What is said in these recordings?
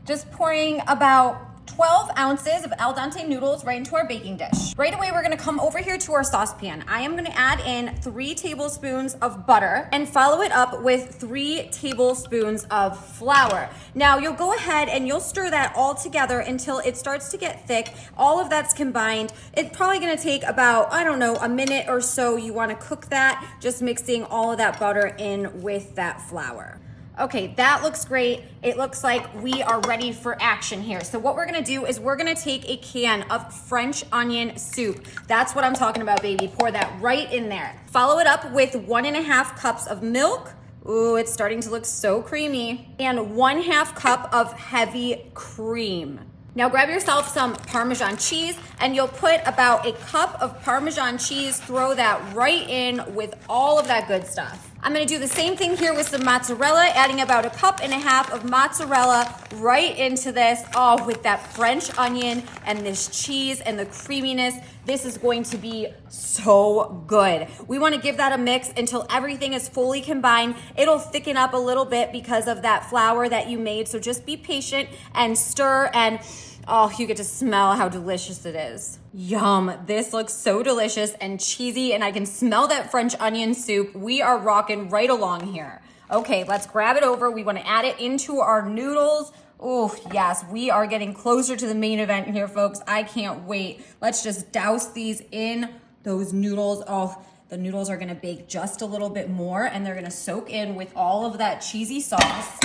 Just pouring about 12 ounces of al dente noodles right into our baking dish. Right away, we're gonna come over here to our saucepan. I am gonna add in 3 tablespoons of butter and follow it up with 3 tablespoons of flour. Now, you'll go ahead and you'll stir that all together until it starts to get thick. All of that's combined. It's probably gonna take about, I don't know, a minute or so. You wanna cook that, just mixing all of that butter in with that flour. Okay, that looks great. It looks like we are ready for action here. So what we're gonna do is we're gonna take a can of French onion soup. That's what I'm talking about, baby. Pour that right in there. Follow it up with 1.5 cups of milk. Ooh, it's starting to look so creamy. And 1/2 cup of heavy cream. Now grab yourself some Parmesan cheese and you'll put about a cup of Parmesan cheese, throw that right in with all of that good stuff. I'm gonna do the same thing here with some mozzarella, adding about 1.5 cups of mozzarella right into this. Oh, with that French onion and this cheese and the creaminess, this is going to be so good. We wanna give that a mix until everything is fully combined. It'll thicken up a little bit because of that flour that you made, so just be patient and stir, and oh, you get to smell how delicious it is. Yum, this looks so delicious and cheesy, and I can smell that French onion soup. We are rocking right along here. Okay, let's grab it over. We wanna add it into our noodles. Oh, yes, we are getting closer to the main event here, folks. I can't wait. Let's just douse these in those noodles. Oh, the noodles are gonna bake just a little bit more, and they're gonna soak in with all of that cheesy sauce.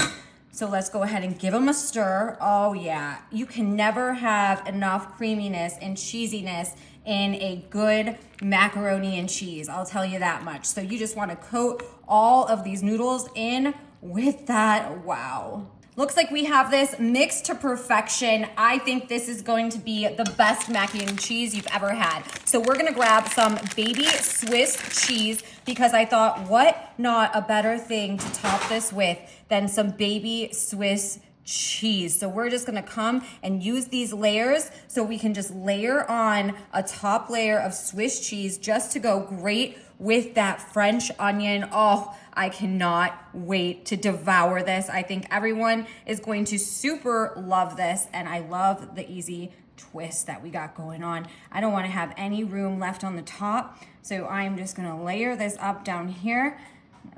So let's go ahead and give them a stir. Oh yeah, you can never have enough creaminess and cheesiness in a good macaroni and cheese. I'll tell you that much. So you just wanna coat all of these noodles in with that. Wow. Looks like we have this mixed to perfection. I think this is going to be the best mac and cheese you've ever had. So we're gonna grab some baby Swiss cheese, because I thought, what not a better thing to top this with than some baby Swiss cheese. So we're just gonna come and use these layers, so we can just layer on a top layer of Swiss cheese just to go great with that French onion. Oh, I cannot wait to devour this. I think everyone is going to super love this, and I love the easy twist that we got going on. I don't want to have any room left on the top, so I'm just gonna layer this up down here.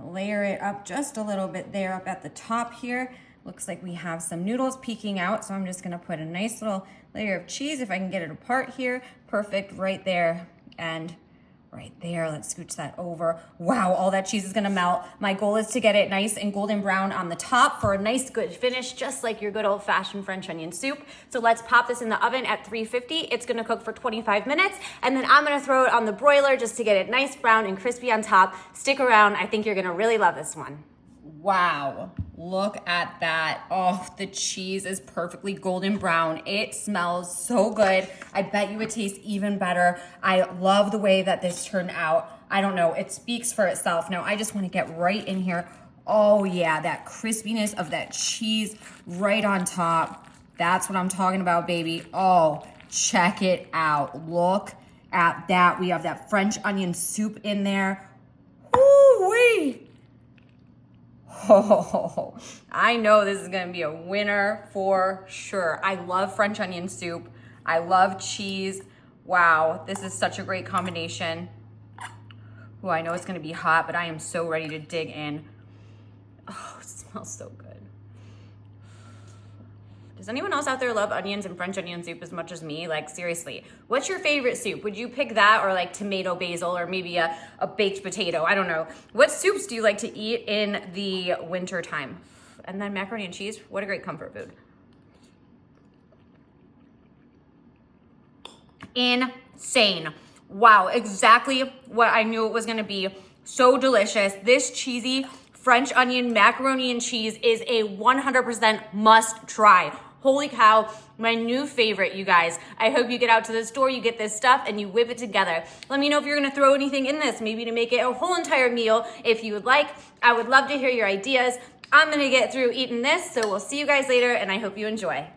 Layer it up just a little bit there up at the top here. Looks like we have some noodles peeking out, so I'm just gonna put a nice little layer of cheese, if I can get it apart here. Perfect, right there, and right there. Let's scooch that over. Wow, all that cheese is gonna melt. My goal is to get it nice and golden brown on the top for a nice good finish, just like your good old fashioned French onion soup. So let's pop this in the oven at 350. It's gonna cook for 25 minutes, and then I'm gonna throw it on the broiler just to get it nice brown and crispy on top. Stick around, I think you're gonna really love this one. Wow, look at that. Oh, the cheese is perfectly golden brown. It smells so good. I bet you it tastes even better. I love the way that this turned out. I don't know, it speaks for itself. Now I just wanna get right in here. Oh yeah, that crispiness of that cheese right on top. That's what I'm talking about, baby. Oh, check it out. Look at that. We have that French onion soup in there. Woo-wee. Oh, I know this is gonna be a winner for sure. I love French onion soup. I love cheese. Wow, this is such a great combination. Oh, I know it's gonna be hot, but I am so ready to dig in. Oh, it smells so good. Does anyone else out there love onions and French onion soup as much as me? Like, seriously, what's your favorite soup? Would you pick that, or like tomato basil, or maybe a baked potato? I don't know. What soups do you like to eat in the winter time? And then macaroni and cheese, what a great comfort food. Insane. Wow, exactly what I knew it was gonna be. So delicious. This cheesy French onion macaroni and cheese is a 100% must try. Holy cow, my new favorite, you guys. I hope you get out to the store, you get this stuff, and you whip it together. Let me know if you're gonna throw anything in this, maybe to make it a whole entire meal if you would like. I would love to hear your ideas. I'm gonna get through eating this, so we'll see you guys later, and I hope you enjoy.